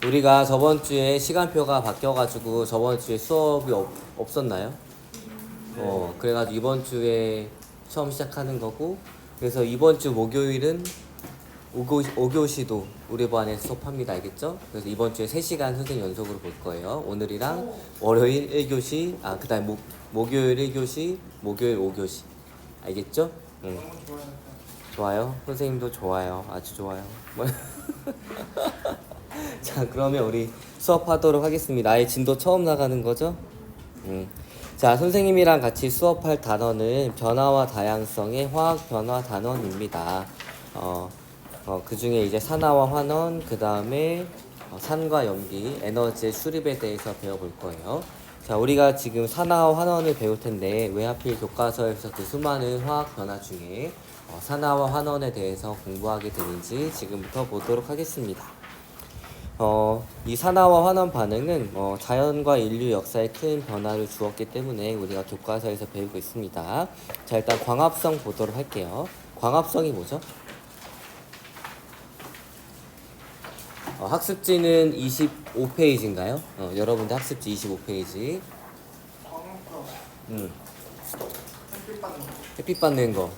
우리가 저번 주에 시간표가 바뀌어가지고 저번 주에 수업이 없었나요? 그래가지고 이번 주에 처음 시작하는 거고, 그래서 이번 주 목요일은 5교시도 우리 반에 수업합니다. 알겠죠? 그래서 이번 주에 3시간 선생님 연속으로 볼 거예요. 오늘이랑 월요일 1교시, 그 다음에 목요일 1교시, 목요일 5교시. 알겠죠? 응. 좋아요. 선생님도 좋아요. 아주 좋아요. 자, 그러면 우리 수업하도록 하겠습니다. 아예 진도 처음 나가는 거죠? 자, 선생님이랑 같이 수업할 단어는 변화와 다양성의 화학 변화 단원입니다. 그 중에 이제 산화와 환원, 그 다음에 산과 염기, 에너지의 수립에 대해서 배워볼 거예요. 자, 우리가 지금 산화와 환원을 배울 텐데 왜 하필 교과서에서 그 수많은 화학 변화 중에 산화와 환원에 대해서 공부하게 되는지 지금부터 보도록 하겠습니다. 이 산화와 환원 반응은 자연과 인류 역사에 큰 변화를 주었기 때문에 우리가 교과서에서 배우고 있습니다. 자, 일단 광합성 보도록 할게요. 광합성이 뭐죠? 학습지는 25페이지인가요? 여러분들 학습지 25페이지. 햇빛 받는 거.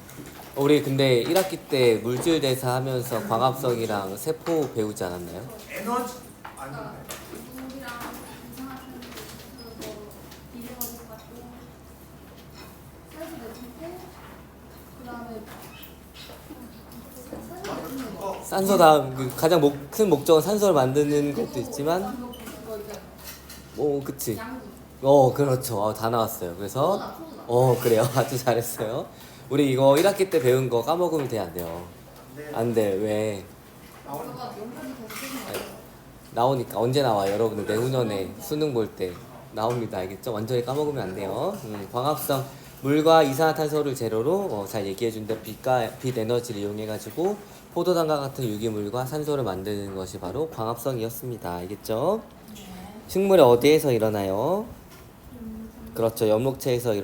우리 근데 1학기 때 물질 대사 하면서 광합성이랑 세포 배우지 않았나요? 에너지 아닌데. 물이랑 이산화탄소 그거 비례가지고 갖고 산소 내뿜고 그다음에 산소 다음 가장 큰 목적은 산소를 만드는 것도 있지만 그치. 그렇죠. 다 나왔어요. 그래서 그래요. 아주 잘했어요. 우리 이거 1학기 때 배운 거 까먹으면 돼, 안 돼요? 안 돼. 왜? 나오니까 언제 나와요? 여러분들 내후년에 수능 볼 때 나옵니다. 알겠죠? 완전히 까먹으면 안 돼요. 광합성 물과 이산화탄소를 재료로 잘 얘기해준다. 빛 에너지를 이용해가지고 포도당과 같은 유기물과 산소를 만드는 것이 바로 광합성이었습니다. 알겠죠? 식물이 어디에서 일어나요? 그렇죠. 엽록체에서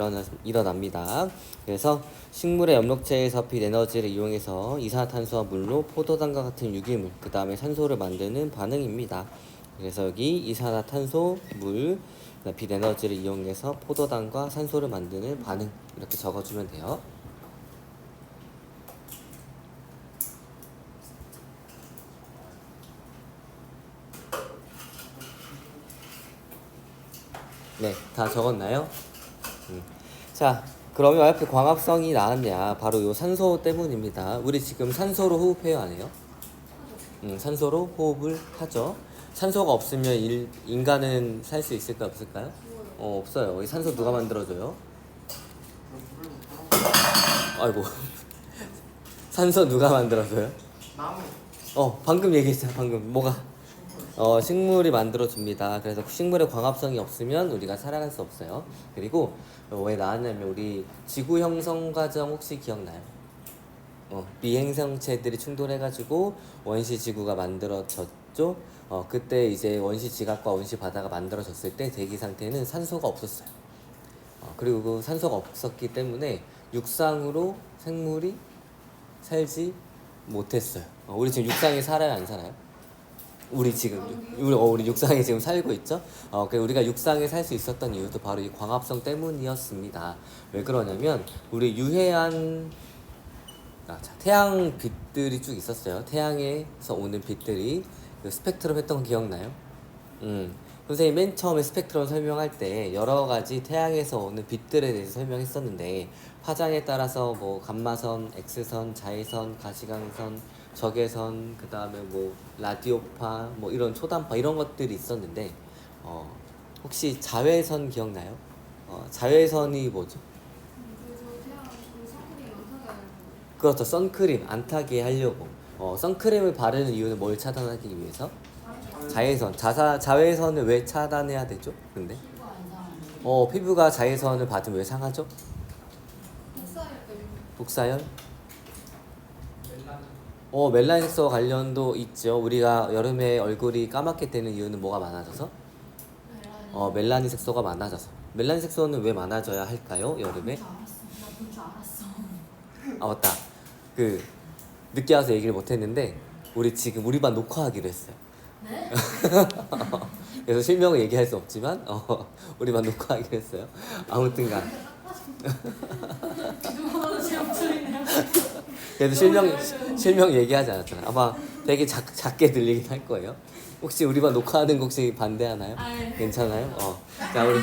일어납니다. 그래서 식물의 엽록체에서 빛 에너지를 이용해서 이산화탄소와 물로 포도당과 같은 유기물, 그 다음에 산소를 만드는 반응입니다. 그래서 여기 이산화탄소, 물, 빛 에너지를 이용해서 포도당과 산소를 만드는 반응 이렇게 적어주면 돼요. 네, 다 적었나요? 자, 그러면 왜 이렇게 광합성이 나왔냐? 바로 이 산소 때문입니다. 우리 지금 산소로 호흡해요, 안 해요? 산소로 호흡을 하죠. 산소가 없으면 인간은 살 수 있을까 없을까요? 없어요. 이 산소 누가 만들어줘요? 아이고. 산소 누가 만들어줘요? 나무. 방금 얘기했잖아. 방금 뭐가? 식물이 만들어줍니다. 그래서 식물의 광합성이 없으면 우리가 살아갈 수 없어요. 그리고 왜 나왔냐면 우리 지구 형성 과정 혹시 기억나요? 미행성체들이 충돌해가지고 원시 지구가 만들어졌죠. 그때 이제 원시 지각과 원시 바다가 만들어졌을 때 대기 상태는 산소가 없었어요. 그리고 그 산소가 없었기 때문에 육상으로 생물이 살지 못했어요. 우리 지금 육상에 살아요, 안 살아요? 우리 육상에 지금 살고 있죠? 우리가 육상에 살 수 있었던 이유도 바로 이 광합성 때문이었습니다. 왜 그러냐면 우리 유해한 태양 빛들이 쭉 있었어요. 태양에서 오는 빛들이 그 스펙트럼 했던 거 기억나요? 선생님 맨 처음에 스펙트럼 설명할 때 여러 가지 태양에서 오는 빛들에 대해서 설명했었는데 파장에 따라서 뭐 감마선, X선, 자외선, 가시광선, 적외선, 그 다음에 뭐 라디오파, 뭐 이런 초단파 이런 것들이 있었는데 혹시 자외선 기억나요? 자외선이 뭐죠? 그렇죠. 선크림 안 타게 하려고. 선크림을 바르는 이유는 뭘 차단하기 위해서? 자외선. 자외선을 왜 차단해야 되죠? 근데? 피부가 자외선을 받으면 왜 상하죠? 독사열? 멜라닌 색소와 관련도 있죠. 우리가 여름에 얼굴이 까맣게 되는 이유는 뭐가 많아져서? 멜라닌 색소가 많아져서. 멜라닌 색소는 왜 많아져야 할까요? 여름에? 맞다. 늦게 와서 얘기를 못했는데 우리 지금 우리 반 녹화하기로 했어요. 네? 그래서 실명을 얘기할 수 없지만 우리만 녹화하기로 했어요. 아무튼간 누가 제 목소리네요. 그래도 실명 얘기하지 않았잖아요. 아마 되게 작게 들리긴 할 거예요. 혹시 우리만 녹화하는 거 혹시 반대하나요? 아, 네. 괜찮아요? 자 우리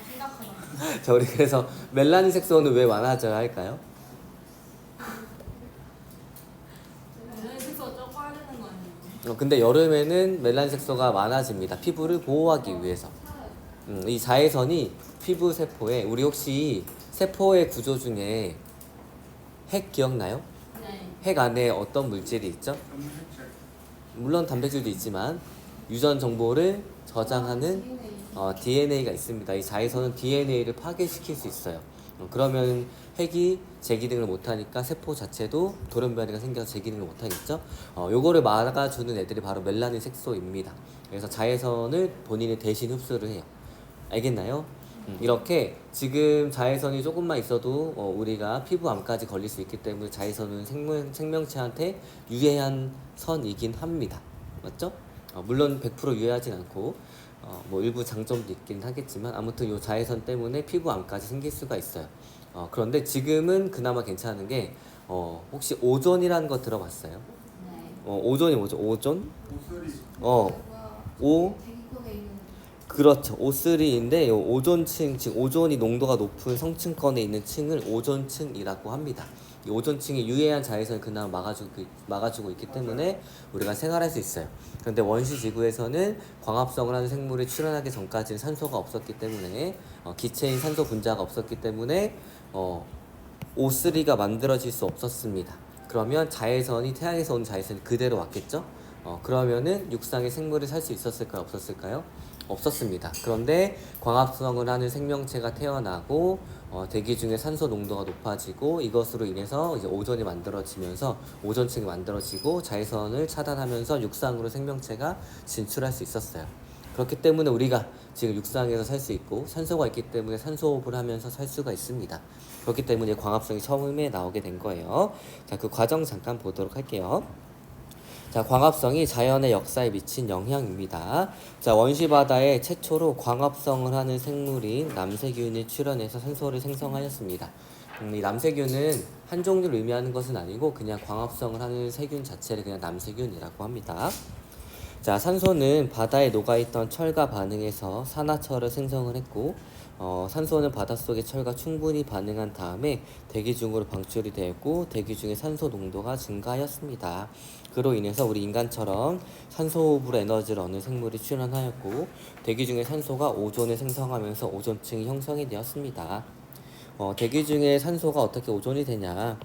심각하다. 자 우리 그래서 멜라닌 색소는 왜 완화져야 할까요? 멜라닌 색소가 적어야 되는 거 아니에요? 근데 여름에는 멜라닌 색소가 많아집니다. 피부를 보호하기 위해서. 이 자외선이 피부 세포에 우리 혹시 세포의 구조 중에 핵 기억나요? 네. 핵 안에 어떤 물질이 있죠? 검색책. 물론 단백질도 있지만 유전 정보를 저장하는 DNA가 있습니다. 이 자외선은 DNA를 파괴시킬 수 있어요. 그러면 핵이 제 기능을 못하니까 세포 자체도 돌연변이가 생겨서 제 기능을 못하겠죠. 요거를 막아주는 애들이 바로 멜라닌 색소입니다. 그래서 자외선을 본인이 대신 흡수를 해요. 알겠나요? 이렇게 지금 자외선이 조금만 있어도 우리가 피부암까지 걸릴 수 있기 때문에 자외선은 생명체한테 유해한 선이긴 합니다. 맞죠? 물론 100% 유해하진 않고 뭐 일부 장점도 있긴 하겠지만 아무튼 이 자외선 때문에 피부암까지 생길 수가 있어요. 그런데 지금은 그나마 괜찮은 게 혹시 오존이라는 거 들어봤어요? 네. 오존이 뭐죠? 오존? 목소리. 오 대기권에 있는 그렇죠. O3인데 요 오존층, 즉 오존이 농도가 높은 성층권에 있는 층을 오존층이라고 합니다. 이 오존층이 유해한 자외선을 그나마 막아주고 있기 때문에 우리가 생활할 수 있어요. 그런데 원시 지구에서는 광합성을 하는 생물이 출현하기 전까지는 산소가 없었기 때문에 기체인 산소 분자가 없었기 때문에 O3가 만들어질 수 없었습니다. 그러면 자외선이 태양에서 온 자외선이 그대로 왔겠죠? 그러면은 육상의 생물이 살 수 있었을까요? 없었을까요? 없었습니다. 그런데 광합성을 하는 생명체가 태어나고 대기 중에 산소 농도가 높아지고 이것으로 인해서 이제 오존이 만들어지면서 오존층이 만들어지고 자외선을 차단하면서 육상으로 생명체가 진출할 수 있었어요. 그렇기 때문에 우리가 지금 육상에서 살 수 있고 산소가 있기 때문에 산소호흡을 하면서 살 수가 있습니다. 그렇기 때문에 광합성이 처음에 나오게 된 거예요. 자, 그 과정 잠깐 보도록 할게요. 자, 광합성이 자연의 역사에 미친 영향입니다. 자, 원시 바다에 최초로 광합성을 하는 생물인 남세균이 출현해서 산소를 생성하였습니다. 이 남세균은 한 종류를 의미하는 것은 아니고 그냥 광합성을 하는 세균 자체를 그냥 남세균이라고 합니다. 자, 산소는 바다에 녹아있던 철과 반응해서 산화철을 생성을 했고 산소는 바닷속의 철과 충분히 반응한 다음에 대기 중으로 방출이 되었고 대기 중에 산소 농도가 증가하였습니다. 그로 인해서 우리 인간처럼 산소호흡으로 에너지를 얻는 생물이 출현하였고 대기 중에 산소가 오존을 생성하면서 오존층이 형성이 되었습니다. 대기 중에 산소가 어떻게 오존이 되냐?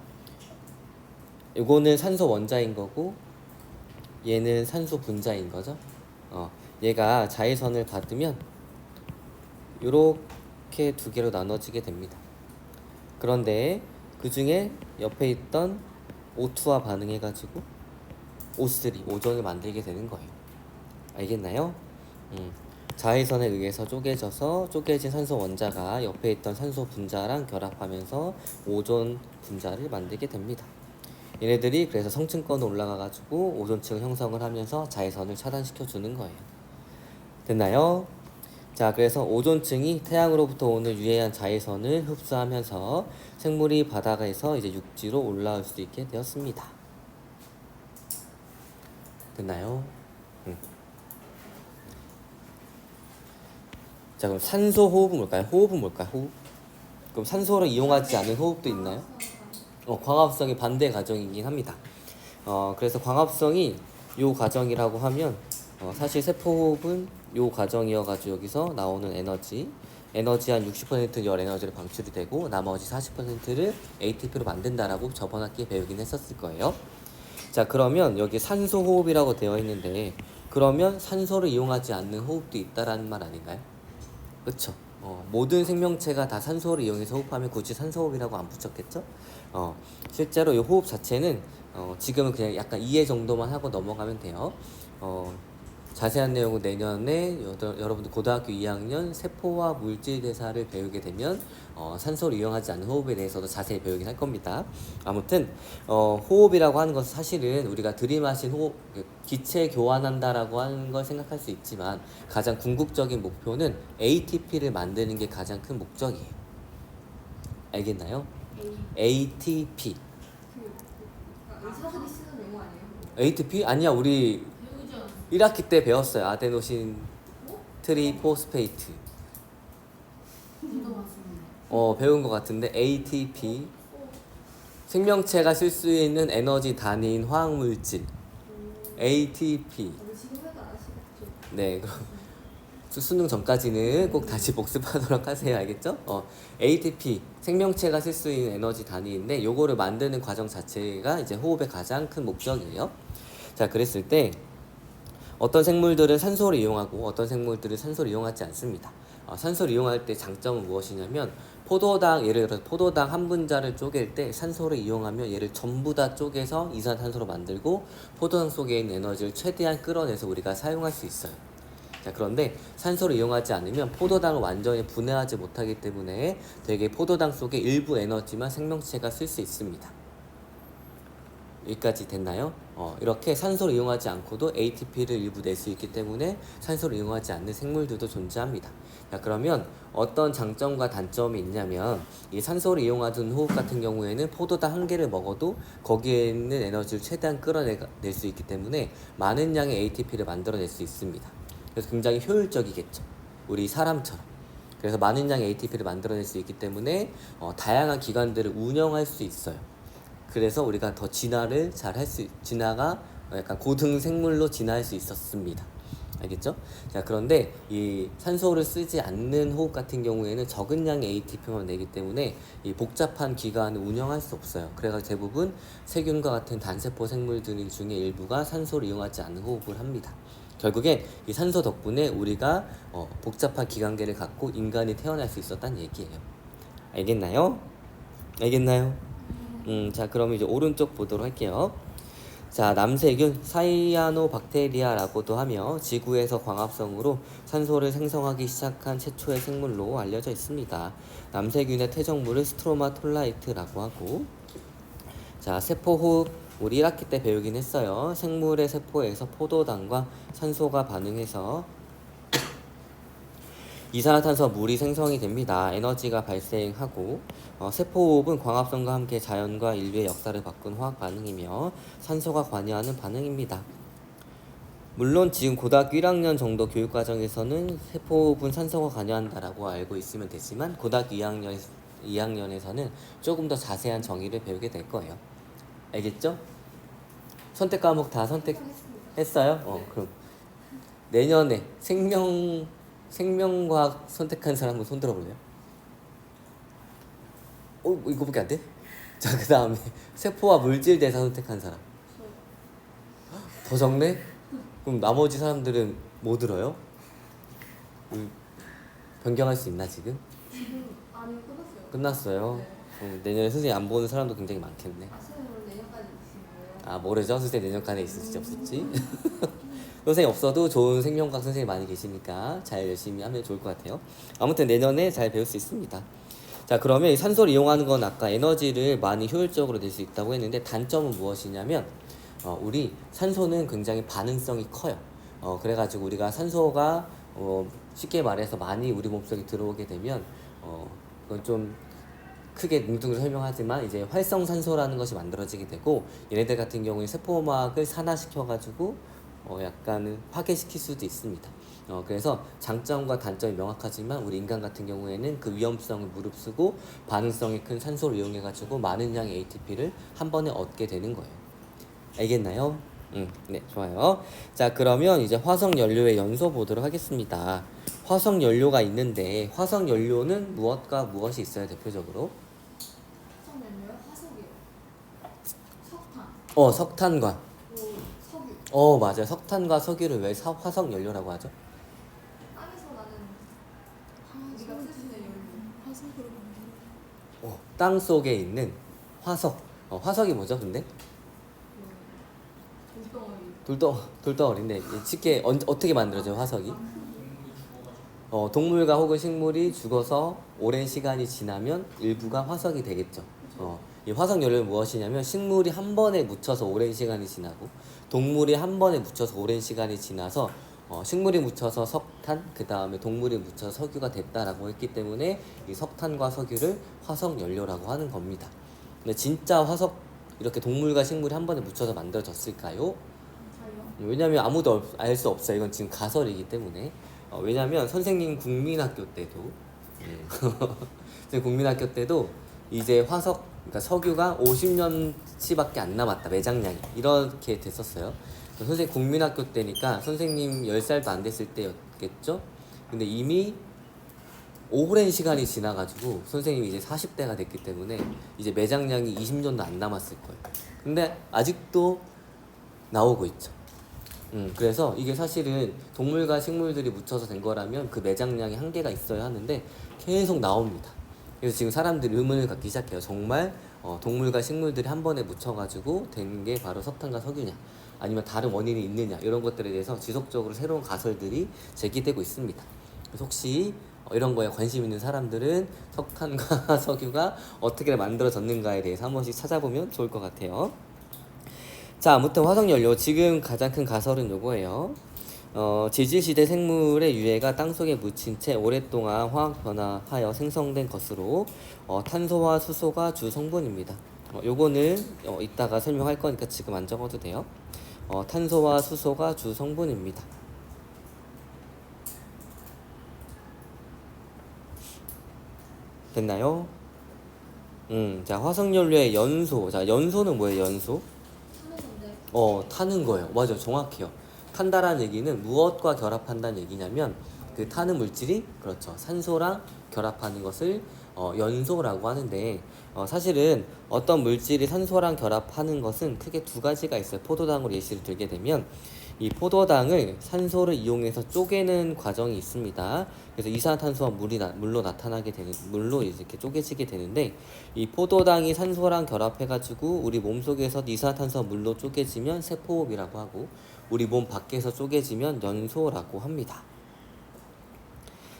이거는 산소 원자인 거고 얘는 산소 분자인 거죠. 얘가 자외선을 받으면 이렇게 두 개로 나눠지게 됩니다. 그런데 그 중에 옆에 있던 O2와 반응해가지고 O3, 오존을 만들게 되는 거예요. 알겠나요? 자외선에 의해서 쪼개져서 쪼개진 산소 원자가 옆에 있던 산소 분자랑 결합하면서 오존 분자를 만들게 됩니다. 얘네들이 그래서 성층권으로 올라가가지고 오존층 형성을 하면서 자외선을 차단시켜 주는 거예요. 됐나요? 자, 그래서 오존층이 태양으로부터 오는 유해한 자외선을 흡수하면서 생물이 바다에서 이제 육지로 올라올 수 있게 되었습니다. 됐나요? 자, 그럼 산소 호흡은 뭘까요? 호흡은 뭘까요? 호흡? 그럼 산소를 이용하지 않은 호흡도 있나요? 광합성이 반대 과정이긴 합니다. 그래서 광합성이 요 과정이라고 하면 사실 세포호흡은 요 과정이어가지고 여기서 나오는 에너지 한 60%는 열 에너지로 방출이 되고 나머지 40%를 ATP로 만든다라고 저번 학기에 배우긴 했었을 거예요. 자, 그러면 여기 산소호흡이라고 되어 있는데 그러면 산소를 이용하지 않는 호흡도 있다라는 말 아닌가요? 그쵸? 모든 생명체가 다 산소를 이용해서 호흡하면 굳이 산소호흡이라고 안 붙였겠죠? 실제로 이 호흡 자체는 지금은 그냥 약간 이해 정도만 하고 넘어가면 돼요. 자세한 내용은 내년에 여러분들 고등학교 2학년 세포와 물질 대사를 배우게 되면 산소를 이용하지 않는 호흡에 대해서도 자세히 배우긴 할 겁니다. 아무튼 호흡이라고 하는 것은 사실은 우리가 들이마신 호흡, 기체 교환한다라고 하는 걸 생각할 수 있지만 가장 궁극적인 목표는 ATP를 만드는 게 가장 큰 목적이에요. 알겠나요? ATP. 의사들이 쓰는 용어 아니에요? ATP? 아니야, 우리 배우지 않았어. 1학기 때 배웠어요. 아데노신 트리포스페이트. 진짜 맞습니다. 배운 것 같은데 ATP. 생명체가 쓸 수 있는 에너지 단위인 화학물질. ATP. 지금 해도 아시겠죠? 네, 그럼 수능 전까지는 꼭 다시 복습하도록 하세요. 알겠죠? ATP 생명체가 쓸 수 있는 에너지 단위인데 요거를 만드는 과정 자체가 이제 호흡의 가장 큰 목적이에요. 자, 그랬을 때 어떤 생물들은 산소를 이용하고 어떤 생물들은 산소를 이용하지 않습니다. 산소를 이용할 때 장점은 무엇이냐면 예를 들어서 포도당 한 분자를 쪼갤 때 산소를 이용하면 얘를 전부 다 쪼개서 이산화탄소로 만들고 포도당 속에 있는 에너지를 최대한 끌어내서 우리가 사용할 수 있어요. 자, 그런데 산소를 이용하지 않으면 포도당을 완전히 분해하지 못하기 때문에 되게 포도당 속의 일부 에너지만 생명체가 쓸 수 있습니다. 여기까지 됐나요? 이렇게 산소를 이용하지 않고도 ATP를 일부 낼 수 있기 때문에 산소를 이용하지 않는 생물들도 존재합니다. 자, 그러면 어떤 장점과 단점이 있냐면 이 산소를 이용하는 호흡 같은 경우에는 포도당 한 개를 먹어도 거기에 있는 에너지를 최대한 끌어낼 수 있기 때문에 많은 양의 ATP를 만들어낼 수 있습니다. 그래서 굉장히 효율적이겠죠. 우리 사람처럼. 그래서 많은 양의 ATP를 만들어낼 수 있기 때문에 다양한 기관들을 운영할 수 있어요. 그래서 우리가 더 진화가 약간 고등 생물로 진화할 수 있었습니다. 알겠죠? 자, 그런데 이 산소를 쓰지 않는 호흡 같은 경우에는 적은 양의 ATP만 내기 때문에 이 복잡한 기관을 운영할 수 없어요. 그래서 대부분 세균과 같은 단세포 생물들 중에 일부가 산소를 이용하지 않는 호흡을 합니다. 결국엔 이 산소 덕분에 우리가 복잡한 기관계를 갖고 인간이 태어날 수 있었다는 얘기예요. 알겠나요? 자, 그럼 이제 오른쪽 보도록 할게요. 자, 남세균 사이아노박테리아라고도 하며 지구에서 광합성으로 산소를 생성하기 시작한 최초의 생물로 알려져 있습니다. 남세균의 퇴적물을 스트로마톨라이트라고 하고, 자, 세포호흡 우리 1학기 때 배우긴 했어요. 생물의 세포에서 포도당과 산소가 반응해서 이산화탄소 물이 생성이 됩니다. 에너지가 발생하고 세포호흡은 광합성과 함께 자연과 인류의 역사를 바꾼 화학 반응이며 산소가 관여하는 반응입니다. 물론 지금 고등학교 1학년 정도 교육과정에서는 세포호흡은 산소가 관여한다라고 알고 있으면 되지만 고등학교 2학년에서는 조금 더 자세한 정의를 배우게 될 거예요. 알겠죠? 선택 과목 다 선택했어요? 그럼 내년에 생명과학 선택한 사람 한번 손 들어볼래요? 이거밖에 안 돼? 자, 그 다음에 세포와 물질 대사 선택한 사람. 더 적네? 그럼 나머지 사람들은 뭐 들어요? 변경할 수 있나 지금? 아니, 끝났어요. 끝났어요. 내년에 선생님 안 보는 사람도 굉장히 많겠네. 선생님 오늘 내년까지 있으신 거예요? 모르죠? 선생님 내년간에 있을지 없을지. 선생님 없어도 좋은 생명과학 선생님 많이 계시니까 잘 열심히 하면 좋을 것 같아요. 아무튼 내년에 잘 배울 수 있습니다. 자, 그러면 이 산소를 이용하는 건 아까 에너지를 많이 효율적으로 낼 수 있다고 했는데 단점은 무엇이냐면 우리 산소는 굉장히 반응성이 커요. 그래가지고 우리가 산소가 쉽게 말해서 많이 우리 몸속에 들어오게 되면 그건 좀 크게 뭉뚱그려 설명하지만 이제 활성산소라는 것이 만들어지게 되고 얘네들 같은 경우에 세포막을 산화시켜가지고 약간은 파괴시킬 수도 있습니다. 그래서 장점과 단점이 명확하지만 우리 인간 같은 경우에는 그 위험성을 무릅쓰고 반응성이 큰 산소를 이용해가지고 많은 양의 ATP를 한 번에 얻게 되는 거예요. 알겠나요? 네, 좋아요. 자, 그러면 이제 화석연료의 연소 보도록 하겠습니다. 화석연료가 있는데 화석연료는 무엇과 무엇이 있어요, 대표적으로? 화석연료요? 화석이요. 석탄. 석탄과. 석유. 맞아요. 석탄과 석유를 왜 화석연료라고 하죠? 땅에서 나는 우리가 쓸 수 있는 연료. 화석으로 만드는. 땅 속에 있는 화석. 화석이 뭐죠, 근데? 돌덩어리. 돌덩어리인데 쉽게 어떻게 만들어져요 화석이? 동물과 혹은 식물이 죽어서 오랜 시간이 지나면 일부가 화석이 되겠죠. 이 화석 연료는 무엇이냐면 식물이 한 번에 묻혀서 오랜 시간이 지나고 동물이 한 번에 묻혀서 오랜 시간이 지나서 식물이 묻혀서 석탄, 그 다음에 동물이 묻혀서 석유가 됐다라고 했기 때문에 이 석탄과 석유를 화석 연료라고 하는 겁니다. 근데 진짜 화석 이렇게 동물과 식물이 한 번에 묻혀서 만들어졌을까요? 왜냐면 아무도 알 수 없어요. 이건 지금 가설이기 때문에. 왜냐면 선생님 국민학교 때도 선생님 국민학교 때도 이제 화석 그러니까 석유가 50년치밖에 안 남았다 매장량이 이렇게 됐었어요. 선생님 국민학교 때니까 선생님 10살도 안 됐을 때였겠죠. 근데 이미 오랜 시간이 지나가지고 선생님이 이제 40대가 됐기 때문에 이제 매장량이 20년도 안 남았을 거예요. 근데 아직도 나오고 있죠. 그래서 이게 사실은 동물과 식물들이 묻혀서 된 거라면 그 매장량이 한계가 있어야 하는데 계속 나옵니다. 그래서 지금 사람들이 의문을 갖기 시작해요. 정말 동물과 식물들이 한 번에 묻혀가지고 된 게 바로 석탄과 석유냐 아니면 다른 원인이 있느냐 이런 것들에 대해서 지속적으로 새로운 가설들이 제기되고 있습니다. 그래서 혹시 이런 거에 관심 있는 사람들은 석탄과 석유가 어떻게 만들어졌는가에 대해서 한 번씩 찾아보면 좋을 것 같아요. 자, 아무튼 화석연료 지금 가장 큰 가설은 요거예요. 지질시대 생물의 유해가 땅속에 묻힌 채 오랫동안 화학 변화하여 생성된 것으로 탄소와 수소가 주 성분입니다. 요거는 이따가 설명할 거니까 지금 안 적어도 돼요. 탄소와 수소가 주 성분입니다. 됐나요? 자, 화석연료의 연소. 자, 연소는 뭐예요, 연소? 타는 거예요. 맞아요. 정확해요. 탄다라는 얘기는 무엇과 결합한다는 얘기냐면 그 타는 물질이 그렇죠. 산소랑 결합하는 것을 연소라고 하는데 사실은 어떤 물질이 산소랑 결합하는 것은 크게 두 가지가 있어요. 포도당으로 예시를 들게 되면 이 포도당을 산소를 이용해서 쪼개는 과정이 있습니다. 그래서 이산화탄소와 물로 나타나게 되는 물로 이렇게 쪼개지게 되는데 이 포도당이 산소랑 결합해가지고 우리 몸 속에서 이산화탄소와 물로 쪼개지면 세포호흡이라고 하고 우리 몸 밖에서 쪼개지면 연소라고 합니다.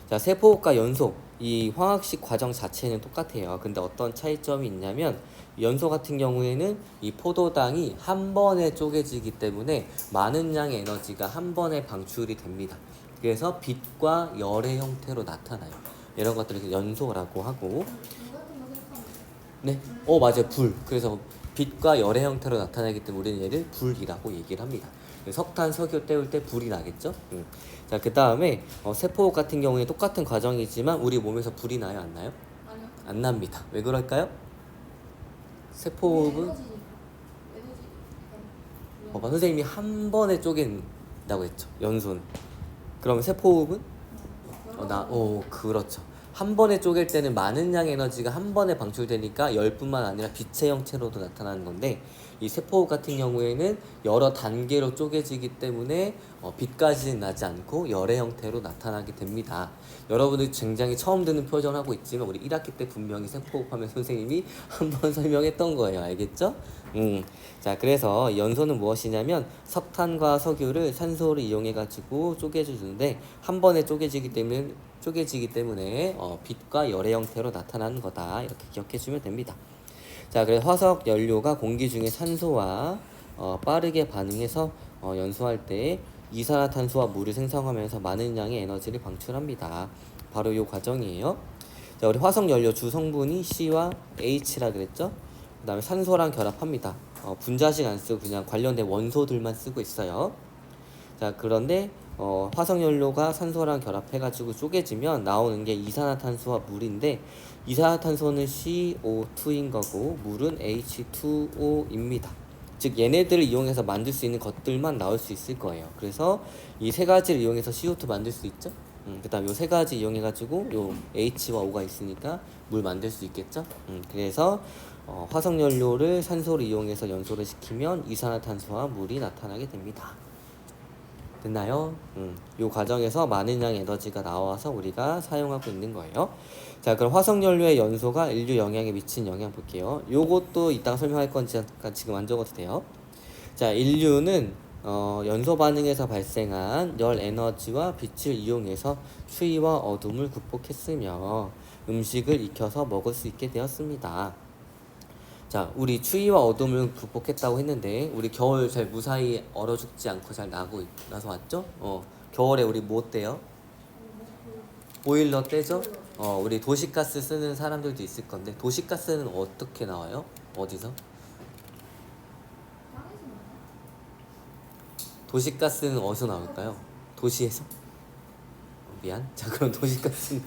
자, 세포호흡과 연소 이 화학식 과정 자체는 똑같아요. 근데 어떤 차이점이 있냐면 연소 같은 경우에는 이 포도당이 한 번에 쪼개지기 때문에 많은 양의 에너지가 한 번에 방출이 됩니다. 그래서 빛과 열의 형태로 나타나요. 이런 것들을 연소라고 하고 네, 맞아요. 불. 그래서 빛과 열의 형태로 나타나기 때문에 우리는 얘를 불이라고 얘기를 합니다. 석탄, 석유 때울 때 불이 나겠죠? 자, 그 다음에 세포호흡 같은 경우에 똑같은 과정이지만 우리 몸에서 불이 나요? 안 나요? 아니요. 안 납니다. 왜 그럴까요? 세포호흡은 봐봐, 선생님이 한 번에 쪼갠다고 했죠. 연소는. 그러면 세포호흡은? 그렇죠. 한 번에 쪼갤 때는 많은 양의 에너지가 한 번에 방출되니까 열뿐만 아니라 빛의 형태로도 나타나는 건데 이 세포호흡 같은 경우에는 여러 단계로 쪼개지기 때문에 빛까지는 나지 않고 열의 형태로 나타나게 됩니다. 여러분들 굉장히 처음 듣는 표현을 하고 있지만 우리 1학기 때 분명히 세포호흡하면 선생님이 한번 설명했던 거예요. 알겠죠? 자, 그래서 연소는 무엇이냐면 석탄과 석유를 산소를 이용해 가지고 쪼개주는데 한 번에 쪼개지기 때문에 빛과 열의 형태로 나타나는 거다. 이렇게 기억해 주면 됩니다. 자, 그래서 화석 연료가 공기 중에 산소와 빠르게 반응해서 연소할 때 이산화탄소와 물을 생성하면서 많은 양의 에너지를 방출합니다. 바로 이 과정이에요. 자, 우리 화석 연료 주 성분이 C와 H라 그랬죠? 그 다음에 산소랑 결합합니다. 분자식 안 쓰고 그냥 관련된 원소들만 쓰고 있어요. 자, 그런데 화석연료가 산소랑 결합해가지고 쪼개지면 나오는 게 이산화탄소와 물인데 이산화탄소는 CO2인 거고 물은 H2O입니다. 즉 얘네들을 이용해서 만들 수 있는 것들만 나올 수 있을 거예요. 그래서 이 세 가지를 이용해서 CO2 만들 수 있죠. 그 다음 요 세 가지 이용해가지고 요 H와 O가 있으니까 물 만들 수 있겠죠. 그래서 화석연료를 산소를 이용해서 연소를 시키면 이산화탄소와 물이 나타나게 됩니다. 됐나요? 이 과정에서 많은 양의 에너지가 나와서 우리가 사용하고 있는 거예요. 자, 그럼 화석연료의 연소가 인류 영향에 미친 영향 볼게요. 요것도 이따가 설명할 건지 지금 안 적어도 돼요. 자, 인류는 연소 반응에서 발생한 열 에너지와 빛을 이용해서 추위와 어둠을 극복했으며 음식을 익혀서 먹을 수 있게 되었습니다. 자, 우리 추위와 어둠을 극복했다고 했는데 우리 겨울 잘 무사히 얼어 죽지 않고 잘 나서 왔죠? 겨울에 우리 뭐 떼요? 보일러 떼죠? 우리 도시가스 쓰는 사람들도 있을 건데 도시가스는 어떻게 나와요? 어디서? 도시가스는 어디서 나올까요? 도시에서? 미안. 자, 그럼 도시가스는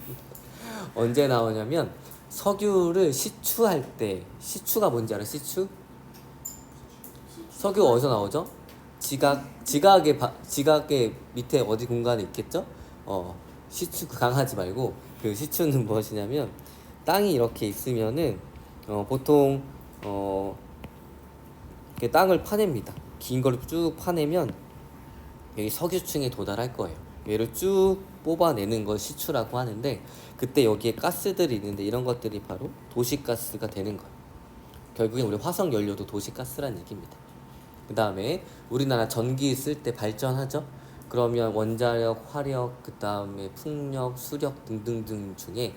언제 나오냐면 석유를 시추할 때, 시추가 뭔지 알아? 시추? 석유 어디서 나오죠? 지각의 밑에 어디 공간에 있겠죠? 시추 그 강하지 말고 그 시추는 무엇이냐면 땅이 이렇게 있으면은 보통 이렇게 땅을 파냅니다. 긴 걸 쭉 파내면 여기 석유층에 도달할 거예요. 얘를 쭉 뽑아내는 걸 시추라고 하는데 그때 여기에 가스들이 있는데 이런 것들이 바로 도시가스가 되는 거예요. 결국엔 우리 화석 연료도 도시가스란 얘기입니다. 그 다음에 우리나라 전기 쓸 때 발전하죠. 그러면 원자력, 화력, 그 다음에 풍력, 수력 등등등 중에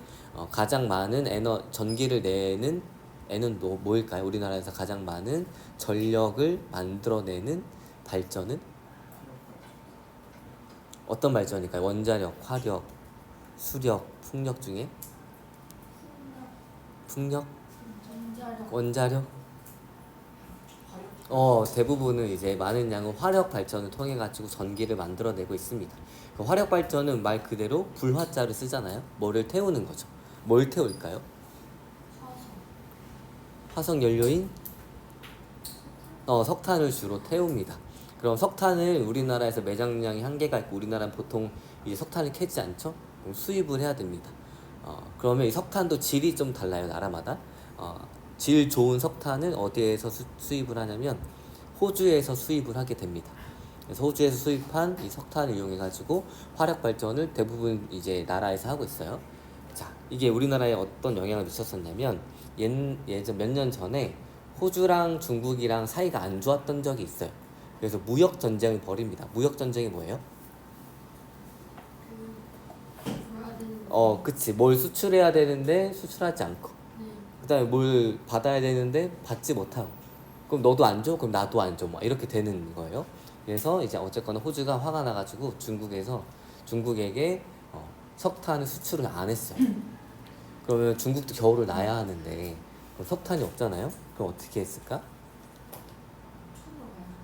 가장 많은 전기를 내는 애는 뭘까요? 우리나라에서 가장 많은 전력을 만들어내는 발전은 어떤 발전일까요? 원자력, 화력, 수력, 풍력 중에 풍력? 원자력? 대부분은 이제 많은 양의 화력 발전을 통해 가지고 전기를 만들어내고 있습니다. 그 화력 발전은 말 그대로 불화자를 쓰잖아요. 뭐를 태우는 거죠. 뭘 태울까요? 화석 연료인 석탄을 주로 태웁니다. 그럼 석탄을 우리나라에서 매장량이 한계가 있고 우리나라는 보통 이 석탄을 캐지 않죠? 그럼 수입을 해야 됩니다. 그러면 이 석탄도 질이 좀 달라요, 나라마다. 질 좋은 석탄은 어디에서 수입을 하냐면 호주에서 수입을 하게 됩니다. 그래서 호주에서 수입한 이 석탄을 이용해 가지고 화력 발전을 대부분 이제 나라에서 하고 있어요. 자, 이게 우리나라에 어떤 영향을 미쳤었냐면 예전 몇 년 전에 호주랑 중국이랑 사이가 안 좋았던 적이 있어요. 그래서 무역 전쟁을 벌입니다. 무역 전쟁이 뭐예요? 그치. 뭘 수출해야 되는데 수출하지 않고, 그다음에 뭘 받아야 되는데 받지 못하고, 그럼 너도 안 줘? 그럼 나도 안 줘. 막 이렇게 되는 거예요. 그래서 이제 어쨌거나 호주가 화가 나가지고 중국에게 석탄을 수출을 안 했어요. 그러면 중국도 겨울을 나야 하는데 그럼 석탄이 없잖아요. 그럼 어떻게 했을까?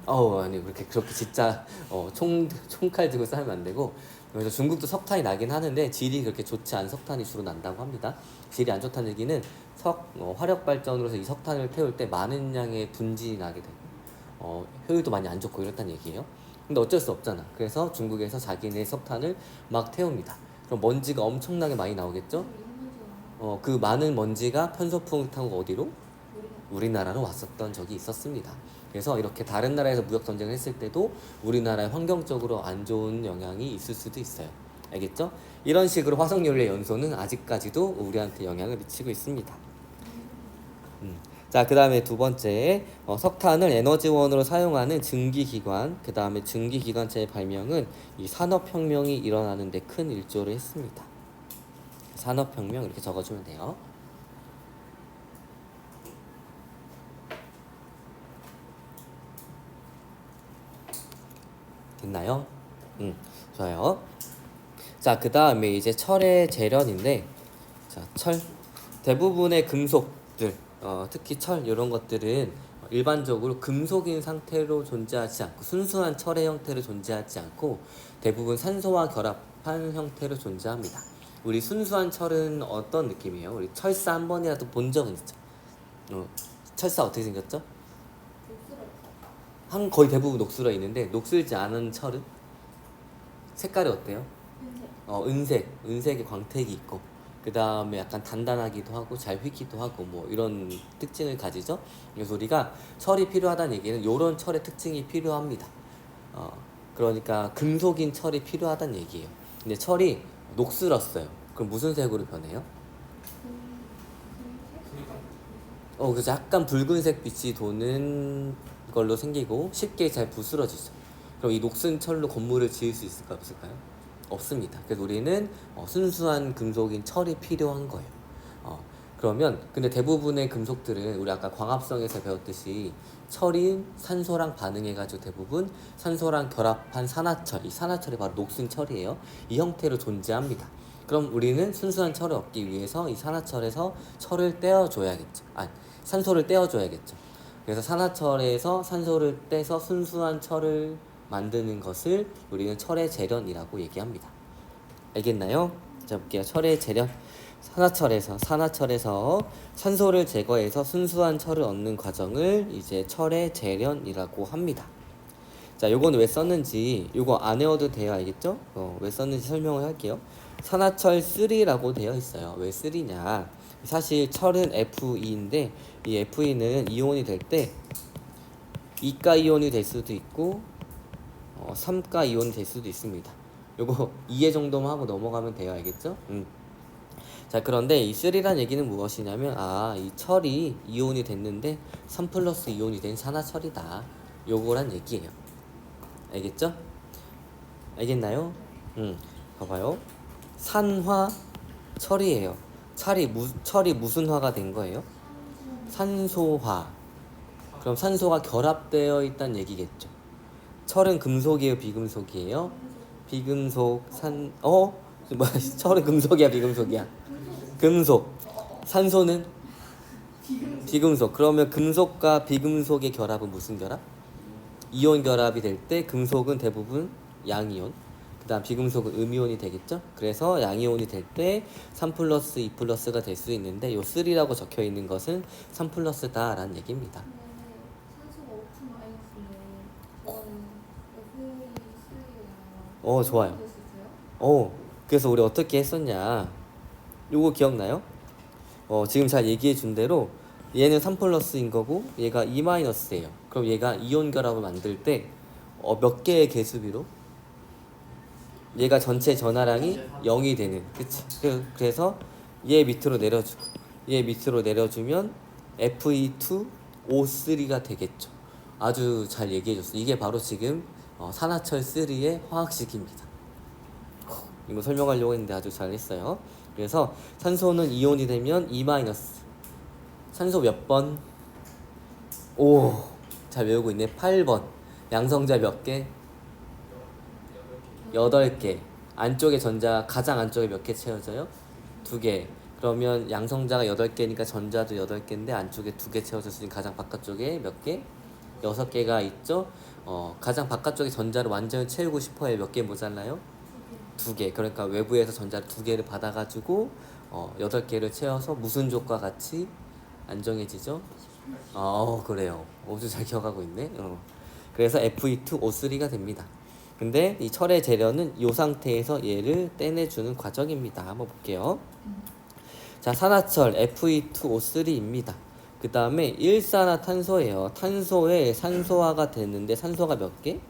아니 그렇게 진짜 총칼 들고 싸우면 안 되고, 그래서 중국도 석탄이 나긴 하는데 질이 그렇게 좋지 않은 석탄이 주로 난다고 합니다. 질이 안 좋다는 얘기는 화력 발전으로서 이 석탄을 태울 때 많은 양의 분진이 나게 되고 효율도 많이 안 좋고 이렇다는 얘기예요. 근데 어쩔 수 없잖아. 그래서 중국에서 자기네 석탄을 막 태웁니다. 그럼 먼지가 엄청나게 많이 나오겠죠? 그 많은 먼지가 편소풍을 타고 어디로? 우리나라로 왔었던 적이 있었습니다. 그래서 이렇게 다른 나라에서 무역 전쟁을 했을 때도 우리나라에 환경적으로 안 좋은 영향이 있을 수도 있어요. 알겠죠? 이런 식으로 화석연료의 연소는 아직까지도 우리한테 영향을 미치고 있습니다. 자, 그 다음에 두 번째, 석탄을 에너지원으로 사용하는 증기기관, 그 다음에 증기기관차의 발명은 이 산업혁명이 일어나는 데 큰 일조를 했습니다. 산업혁명 이렇게 적어주면 돼요. 됐나요? 좋아요. 자, 그 다음에 이제 철의 재련인데, 자, 철. 대부분의 금속들, 특히 철 이런 것들은 일반적으로 금속인 상태로 존재하지 않고 순수한 철의 형태로 존재하지 않고 대부분 산소와 결합한 형태로 존재합니다. 우리 순수한 철은 어떤 느낌이에요? 우리 철사 한 번이라도 본 적은 있죠? 철사 어떻게 생겼죠? 거의 대부분 녹슬어 있는데 녹슬지 않은 철은 색깔이 어때요? 은색의 광택이 있고 그 다음에 약간 단단하기도 하고 잘 휘기도 하고 뭐 이런 특징을 가지죠. 그래서 우리가 철이 필요하다는 얘기는 이런 철의 특징이 필요합니다. 그러니까 금속인 철이 필요하다는 얘기예요. 근데 철이 녹슬었어요. 그럼 무슨 색으로 변해요? 그래서 약간 붉은색 빛이 도는 걸로 생기고 쉽게 잘 부스러지죠. 그럼 이 녹슨 철로 건물을 지을 수 있을까요? 없을까요? 없습니다. 그래서 우리는 순수한 금속인 철이 필요한 거예요. 그러면 근데 대부분의 금속들은 우리 아까 광합성에서 배웠듯이 철이 산소랑 반응해가지고 대부분 산소랑 결합한 산화철, 이 산화철이 바로 녹슨 철이에요. 이 형태로 존재합니다. 그럼 우리는 순수한 철을 얻기 위해서 이 산화철에서 철을 떼어줘야겠죠. 산소를 떼어줘야겠죠. 그래서 산화철에서 산소를 떼서 순수한 철을 만드는 것을 우리는 철의 재련이라고 얘기합니다. 알겠나요? 자 볼게요. 철의 재련. 산화철에서 산소를 제거해서 순수한 철을 얻는 과정을 이제 철의 재련이라고 합니다. 자, 요건 왜 썼는지 요거 안 외워도 돼요. 알겠죠? 왜 썼는지 설명을 할게요. 산화철 3라고 되어 있어요. 왜 3냐? 사실 철은 Fe 인데 이 Fe는 이온이 될 때 2가 이온이 될 수도 있고 3가 이온이 될 수도 있습니다. 요거 이해 정도만 하고 넘어가면 돼요. 알겠죠? 자, 그런데 이 3란 얘기는 무엇이냐면 이 철이 이온이 됐는데 3 플러스 이온이 된 산화철이다. 요거란 얘기예요. 알겠죠? 알겠나요? 봐봐요. 산화철이에요. 철이 무슨 화가 된 거예요? 산소화. 그럼 산소가 결합되어 있다는 얘기겠죠. 철은 금속이에요, 비금속이에요? 비금속. 철은 금속이야, 비금속이야? 금속. 산소는 비금속. 그러면 금속과 비금속의 결합은 무슨 결합? 이온 결합이 될 때 금속은 대부분 양이온, 그 다음 비금속은 음이온이 되겠죠. 그래서 양이온이 될 때 3 플러스 2 플러스가 될 수 있는데 요 3라고 적혀 있는 것은 3 플러스다 라는 얘기입니다. 산소가 5 마이너스인데 그거는 좋아요. 될 수 있어요? 그래서 우리 어떻게 했었냐, 요거 기억나요? 지금 잘 얘기해 준 대로 얘는 3 플러스인 거고 얘가 2 마이너스예요. 그럼 얘가 이온 결합을 만들 때 몇 개의 개수비로? 얘가 전체 전하량이 0이 되는, 그치? 그래서 얘 밑으로 내려주고 얘 밑으로 내려주면 Fe2O3가 되겠죠. 아주 잘 얘기해 줬어. 이게 바로 지금 산화철 3의 화학식입니다. 이거 설명하려고 했는데 아주 잘했어요. 그래서 산소는 이온이 되면 2 마이너스. 산소 몇 번? 잘 외우고 있네. 8번. 양성자 몇 개? 8개. 안쪽에 전자 가장 안쪽에 몇 개 채워져요? 2개. 그러면 양성자가 8개니까 전자도 8개인데 안쪽에 2개 채워졌으니 가장 바깥쪽에 몇 개? 6개가 있죠. 가장 바깥쪽에 전자를 완전히 채우고 싶어야 몇 개 모자라요? 2개. 그러니까 외부에서 전자를 2개를 받아가지고 8개를 채워서 무슨 족과 같이 안정해지죠? 그래요. 아주 잘 기억하고 있네. 그래서 Fe2O3가 됩니다. 근데 이 철의 재련은 이 상태에서 얘를 떼내주는 과정입니다. 한번 볼게요. 자, 산화철 Fe2O3입니다. 그 다음에 일산화탄소예요. 탄소에 산소화가 됐는데 산소가 몇 개?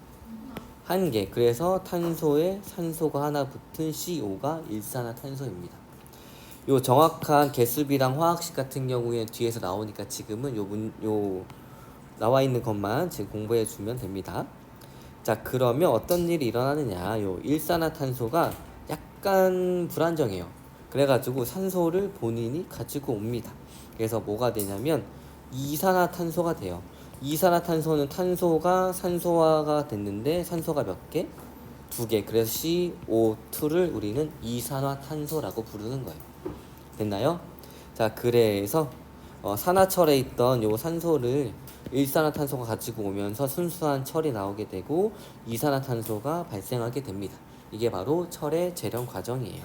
1개. 그래서 탄소에 산소가 하나 붙은 CO가 일산화탄소입니다. 요 정확한 개수비랑 화학식 같은 경우에 뒤에서 나오니까 지금은 요 나와 있는 것만 지금 공부해 주면 됩니다. 자, 그러면 어떤 일이 일어나느냐? 요 일산화탄소가 약간 불안정해요. 그래가지고 산소를 본인이 가지고 옵니다. 그래서 뭐가 되냐면 이산화탄소가 돼요. 이산화탄소는 탄소가 산소화가 됐는데 산소가 몇 개? 2개. 그래서 CO2를 우리는 이산화탄소라고 부르는 거예요. 됐나요? 자, 그래서 산화철에 있던 요 산소를 일산화탄소가 가지고 오면서 순수한 철이 나오게 되고 이산화탄소가 발생하게 됩니다. 이게 바로 철의 재련 과정이에요.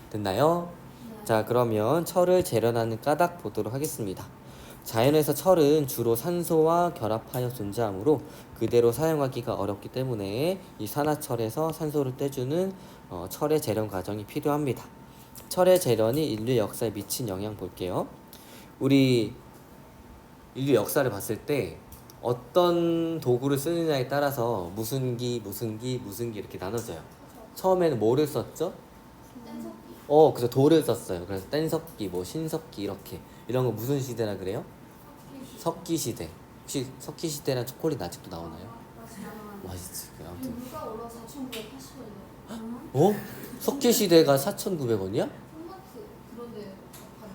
됐나요? 자, 그러면 철을 재련하는 까닭 보도록 하겠습니다. 자연에서 철은 주로 산소와 결합하여 존재하므로 그대로 사용하기가 어렵기 때문에 이 산화철에서 산소를 떼주는 철의 재련 과정이 필요합니다. 철의 재련이 인류 역사에 미친 영향 볼게요. 우리 인류 역사를 봤을 때 어떤 도구를 쓰느냐에 따라서 무슨 기 이렇게 나눠져요. 처음에는 뭐를 썼죠? 뗀석기. 그래서 돌을 썼어요. 그래서 뗀석기, 신석기 이런 거 무슨 시대라 그래요? 석기 시대. 혹시 석기 시대랑 초콜릿 아직도 나오나요? 맛있지. 아무튼 물가 올라서 4,980원이요. 어? 석기 시대가 4,900원이야? 홈마트 그런데 파는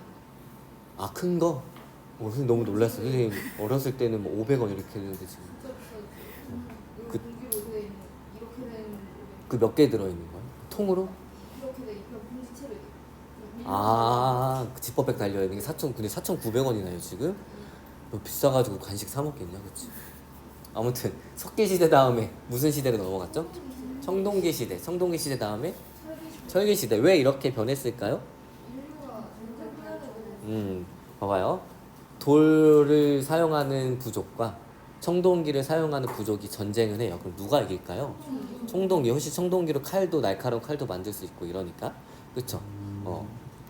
아, 큰 거? 선생님 너무 놀랐어. 선생님 어렸을 때는 뭐 500원 이렇게 했는데 지금 진짜 비싸지. 그- 공기로 돼 있는 이렇게 된 그 몇 개 들어있는 거야? 통으로? 이렇게 돼 있고 봉지채로 아, 그 지퍼백 달려 있는 게 4,900원이나요 지금? 너무 비싸가지고 간식 사 먹겠냐, 그치? 아무튼 석기 시대 다음에 무슨 시대로 넘어갔죠? 청동기 시대. 청동기 시대 다음에 철기 시대. 왜 이렇게 변했을까요? 인류가 점점 빨라지고 봐봐요. 돌을 사용하는 부족과 청동기를 사용하는 부족이 전쟁을 해요. 그럼 누가 이길까요? 청동기. 혹시 청동기로 칼도 날카로운 칼도 만들 수 있고 이러니까, 그쵸?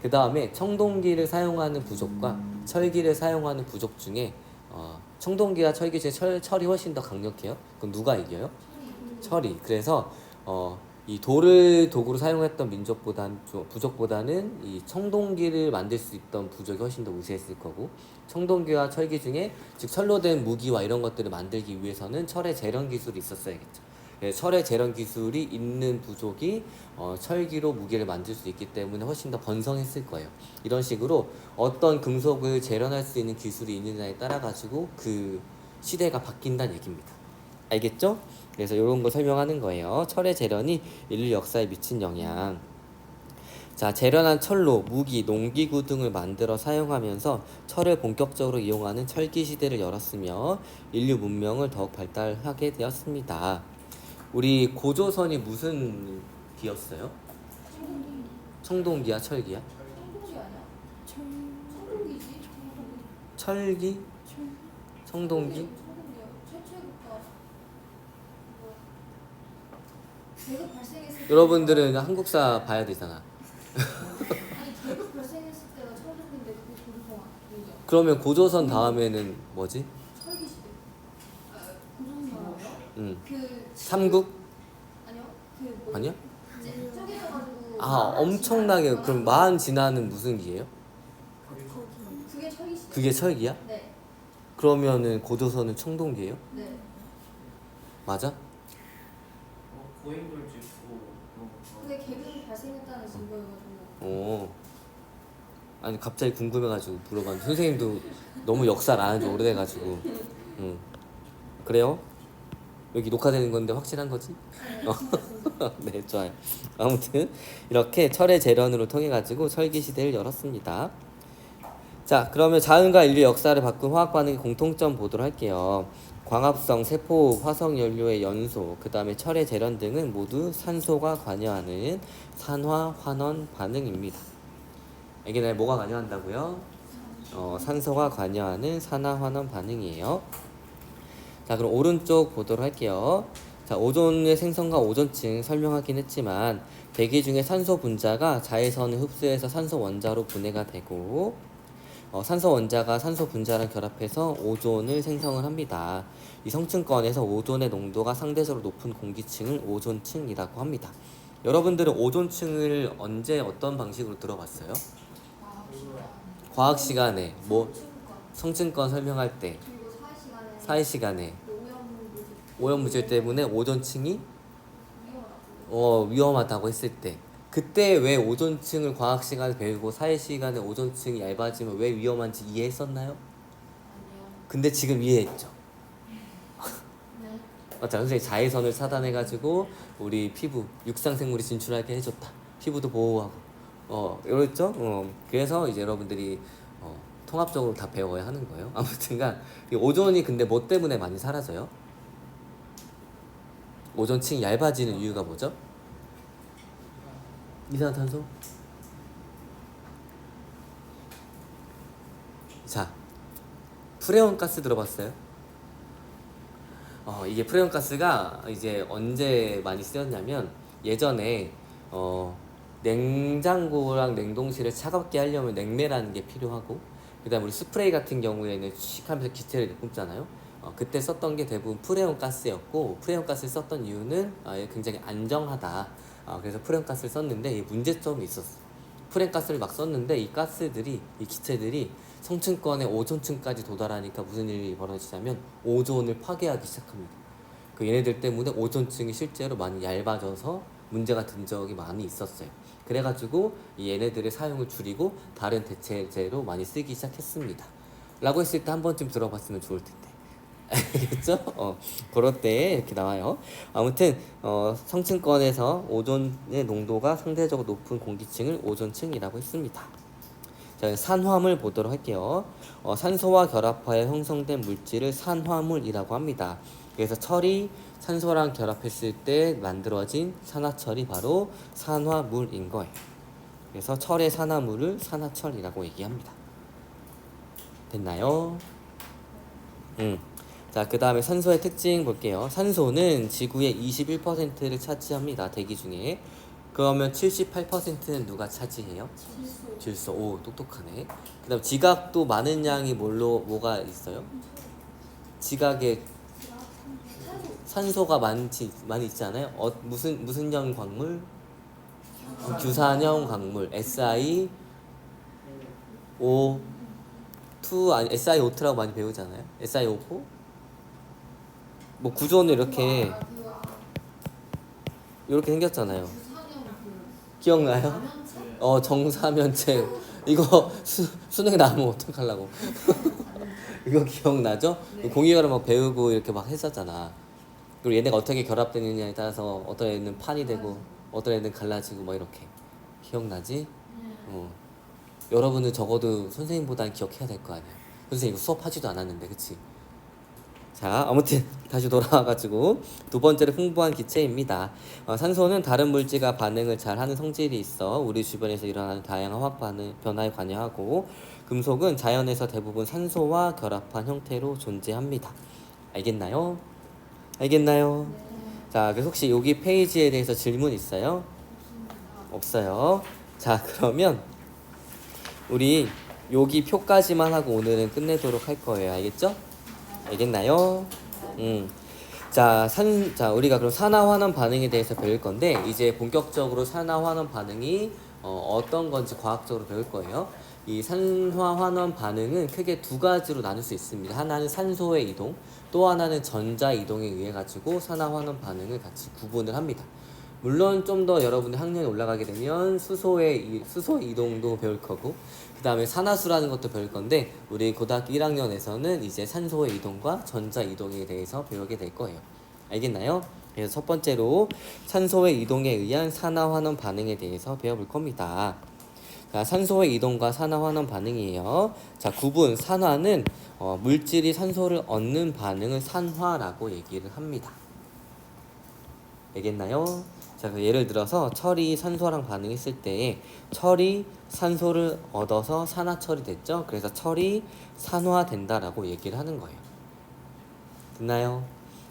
그 다음에 청동기를 사용하는 부족과 철기를 사용하는 부족 중에 청동기와 철기 중에 철이 훨씬 더 강력해요. 그럼 누가 이겨요? 철이. 그래서 이 돌을 도구로 사용했던 부족보다는 이 청동기를 만들 수 있던 부족이 훨씬 더 우세했을 거고, 청동기와 철기 중에 즉 철로 된 무기와 이런 것들을 만들기 위해서는 철의 재련 기술이 있었어야겠죠. 철의 재련 기술이 있는 부족이 철기로 무기를 만들 수 있기 때문에 훨씬 더 번성했을 거예요. 이런 식으로 어떤 금속을 재련할 수 있는 기술이 있느냐에 따라 가지고 그 시대가 바뀐다는 얘기입니다. 알겠죠? 그래서 이런 거 설명하는 거예요. 철의 재련이 인류 역사에 미친 영향. 자, 재련한 철로 무기, 농기구 등을 만들어 사용하면서 철을 본격적으로 이용하는 철기 시대를 열었으며 인류 문명을 더욱 발달하게 되었습니다. 우리 고조선이 무슨 기였어요? 청동기야, 철기야? 청동기 아니야? 청동기지? 철기? 청동기? 청동기야. 최초부터 대급 발생했을 때 여러분들은 한국사 봐야 되잖아. 아니 대급 발생했을 때가 청동기인데 그게 고조선 아니죠? 그러면 고조선 다음에는 뭐지? 철기 시대. 고조선 응. 그 삼국? 아니요. 그 뭐, 아니야? 쪼개져가지고 아, 엄청나게. 그럼 마한 진화는 무슨 기예요? 그게 철기 시대. 그게 철기야? 네. 그러면은 고조선은 청동기예요? 네. 맞아? 고인돌 짓고 그게 계급이 발생했다는 증거여가지고. 오. 아니 갑자기 궁금해가지고 물어봤는데 선생님도 너무 역사를 안 한 지 오래돼가지고. 응. 그래요? 여기 녹화되는 건데 확실한 거지? 네, 좋아요. 아무튼 이렇게 철의 재련으로 통해 가지고 철기 시대를 열었습니다. 자, 그러면 자연과 인류 역사를 바꾼 화학 반응의 공통점 보도록 할게요. 광합성, 세포, 화석 연료의 연소, 그 다음에 철의 재련 등은 모두 산소가 관여하는 산화 환원 반응입니다. 이게 뭐가 관여한다고요? 산소가 관여하는 산화 환원 반응이에요. 자, 그럼 오른쪽 보도록 할게요. 자, 오존의 생성과 오존층 설명하긴 했지만 대기 중에 산소 분자가 자외선을 흡수해서 산소 원자로 분해가 되고 산소 원자가 산소 분자랑 결합해서 오존을 생성을 합니다. 이 성층권에서 오존의 농도가 상대적으로 높은 공기층을 오존층이라고 합니다. 여러분들은 오존층을 언제 어떤 방식으로 들어봤어요? 과학 시간에 뭐 성층권 설명할 때 그리고 사회 시간에 사회 시간에 오염물질 오염물질 때문에 오존층이 위험하다고. 위험하다고 했을 때 그때 왜 오존층을 과학 시간에 배우고 사회 시간에 오존층이 얇아지면 왜 위험한지 이해했었나요? 아니요. 근데 지금 이해했죠? 네. 맞아, 선생님이 자외선을 차단해가지고 우리 피부 육상생물이 진출하게 해줬다. 피부도 보호하고 이랬죠? 그래서 이제 여러분들이 통합적으로 다 배워야 하는 거예요. 아무튼간 이 오존이 근데 뭐 때문에 많이 사라져요? 오존층이 얇아지는 이유가 뭐죠? 이산화탄소? 자, 프레온 가스 들어봤어요? 이게 프레온 가스가 이제 언제 많이 쓰였냐면 예전에 냉장고랑 냉동실을 차갑게 하려면 냉매라는 게 필요하고 그다음 우리 스프레이 같은 경우에는 칙 하면서 기체를 뿜잖아요. 그때 썼던 게 대부분 프레온 가스였고 프레온 가스를 썼던 이유는 굉장히 안정하다. 그래서 프레온 가스를 썼는데 이 문제점이 있었어. 프레온 가스를 막 썼는데 이 가스들이 이 기체들이 성층권의 오존층까지 도달하니까 무슨 일이 벌어지냐면 오존을 파괴하기 시작합니다. 그 얘네들 때문에 오존층이 실제로 많이 얇아져서 문제가 된 적이 많이 있었어요. 그래가지고 이 얘네들의 사용을 줄이고 다른 대체제로 많이 쓰기 시작했습니다. 라고 했을 때 한 번쯤 들어봤으면 좋을 텐데. 알겠죠? 그럴 때 이렇게 나와요. 아무튼 성층권에서 오존의 농도가 상대적으로 높은 공기층을 오존층이라고 했습니다. 자, 산화물 보도록 할게요. 산소와 결합하여 형성된 물질을 산화물이라고 합니다. 그래서 철이 산소랑 결합했을 때 만들어진 산화철이 바로 산화물인 거예요. 그래서 철의 산화물을 산화철이라고 얘기합니다. 됐나요? 자, 그 다음에 산소의 특징 볼게요. 산소는 지구의 21%를 차지합니다. 대기 중에. 그러면 78%는 누가 차지해요? 질소. 오, 똑똑하네. 그 다음 지각도 많은 양이 뭐가 있어요? 지각에 산소가 많이 있지 않아요? 무슨 형 광물? 규산형 광물. SiO2 아니 SiO2라고 많이 배우잖아요. SiO4? 뭐 구조는 이렇게 생겼잖아요. 기억나요? 정사면체. 이거 수능 나오면 어떡하려고. 이거 기억나죠? 공유혈을 막 배우고 이렇게 막 했었잖아. 그리고 얘네가 어떻게 결합되느냐에 따라서 어떤 애는 판이 되고 어떤 애는 갈라지고 막 이렇게. 기억나지? 여러분은 적어도 선생님보다는 기억해야 될 거 아니야. 선생님 이거 수업하지도 않았는데, 그치? 자, 아무튼 다시 돌아와가지고 두 번째로 풍부한 기체입니다. 산소는 다른 물질과 반응을 잘하는 성질이 있어 우리 주변에서 일어나는 다양한 화학 변화에 관여하고, 금속은 자연에서 대부분 산소와 결합한 형태로 존재합니다. 알겠나요? 자, 그래서 혹시 여기 페이지에 대해서 질문 있어요? 없어요. 자, 그러면 우리 여기 표까지만 하고 오늘은 끝내도록 할 거예요. 알겠죠? 알겠나요? 자, 우리가 그럼 산화환원 반응에 대해서 배울 건데, 이제 본격적으로 산화환원 반응이 어떤 건지 과학적으로 배울 거예요. 이 산화환원 반응은 크게 두 가지로 나눌 수 있습니다. 하나는 산소의 이동, 또 하나는 전자 이동에 의해 가지고 산화환원 반응을 같이 구분을 합니다. 물론 좀 더 여러분들 학년이 올라가게 되면 수소의 이동도 배울 거고, 그 다음에 산화수라는 것도 배울 건데, 우리 고등학교 1학년에서는 이제 산소의 이동과 전자 이동에 대해서 배우게 될 거예요. 알겠나요? 그래서 첫 번째로 산소의 이동에 의한 산화환원 반응에 대해서 배워볼 겁니다. 자, 산소의 이동과 산화환원 반응이에요. 자, 구분. 산화는 물질이 산소를 얻는 반응을 산화라고 얘기를 합니다. 알겠나요? 자, 예를 들어서 철이 산소랑 반응했을 때 철이 산소를 얻어서 산화철이 됐죠? 그래서 철이 산화된다라고 얘기를 하는 거예요. 됐나요?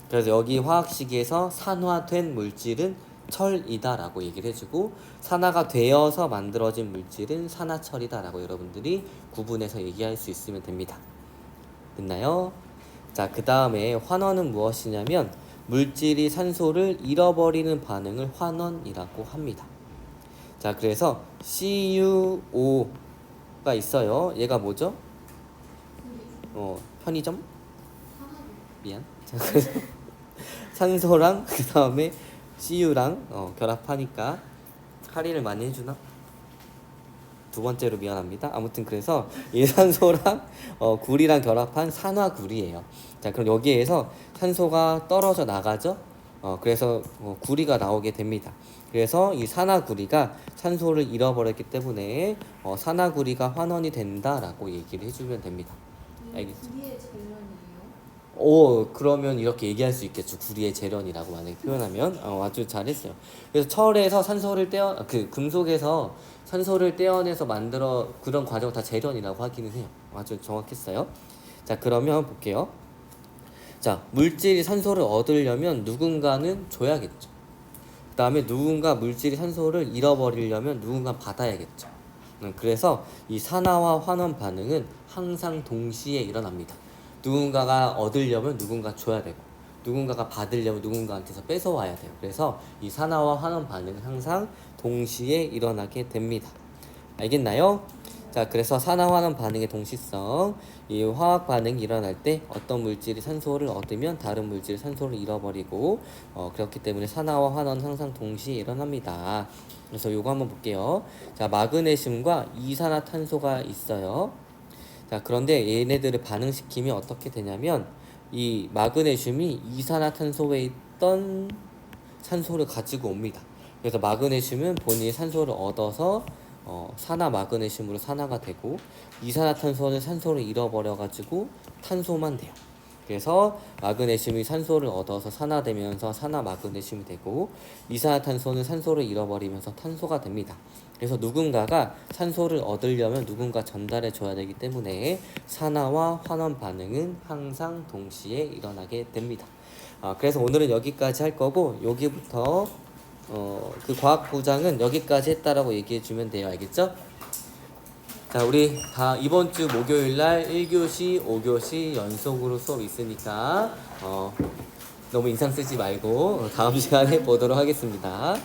그래서 여기 화학식에서 산화된 물질은 철이다라고 얘기를 해주고, 산화가 되어서 만들어진 물질은 산화철이다라고 여러분들이 구분해서 얘기할 수 있으면 됩니다. 됐나요? 자, 그 다음에 환원은 무엇이냐면 물질이 산소를 잃어버리는 반응을 환원이라고 합니다. 자, 그래서 CuO가 있어요. 얘가 뭐죠? 편의점? 미안. 자, 그래서 산소랑 그 다음에 CU랑 결합하니까 할인을 많이 해주나? 두 번째로 미안합니다. 아무튼 그래서 이 산소랑 구리랑 결합한 산화구리예요. 자, 그럼 여기에서 산소가 떨어져 나가죠. 그래서 구리가 나오게 됩니다. 그래서 이 산화구리가 산소를 잃어버렸기 때문에 산화구리가 환원이 된다라고 얘기를 해주면 됩니다. 알겠죠? 구리의 재련이에요? 그러면 이렇게 얘기할 수 있겠죠. 구리의 재련이라고 만약에 표현하면. 아주 잘했어요. 그래서 철에서 산소를 금속에서 산소를 떼어내서 만들어, 그런 과정을 다 재련이라고 하기는 해요. 아주 정확했어요. 자, 그러면 볼게요. 자, 물질이 산소를 얻으려면 누군가는 줘야겠죠. 그 다음에 물질이 산소를 잃어버리려면 누군가 받아야겠죠. 그래서 이 산화와 환원 반응은 항상 동시에 일어납니다. 누군가가 얻으려면 누군가 줘야 되고, 누군가가 받으려면 누군가한테서 뺏어와야 돼요. 그래서 이 산화와 환원 반응은 항상 동시에 일어나게 됩니다. 알겠나요? 자, 그래서 산화환원 반응의 동시성. 이 화학 반응이 일어날 때 어떤 물질이 산소를 얻으면 다른 물질이 산소를 잃어버리고 그렇기 때문에 산화와 환원은 항상 동시에 일어납니다. 그래서 요거 한번 볼게요. 자, 마그네슘과 이산화탄소가 있어요. 자, 그런데 얘네들을 반응시키면 어떻게 되냐면 이 마그네슘이 이산화탄소에 있던 산소를 가지고 옵니다. 그래서 마그네슘은 본인이 산소를 얻어서 산화 마그네슘으로 산화가 되고 이산화탄소는 산소를 잃어버려 가지고 탄소만 돼요. 그래서 마그네슘이 산소를 얻어서 산화되면서 산화 마그네슘이 되고 이산화탄소는 산소를 잃어버리면서 탄소가 됩니다. 그래서 누군가가 산소를 얻으려면 누군가 전달해 줘야 되기 때문에 산화와 환원 반응은 항상 동시에 일어나게 됩니다. 그래서 오늘은 여기까지 할 거고 여기부터 그 과학 부장은 여기까지 했다라고 얘기해 주면 돼요. 알겠죠? 자, 우리 다 이번 주 목요일 날 1교시, 5교시 연속으로 수업 있으니까 너무 인상 쓰지 말고 다음 시간에 보도록 하겠습니다.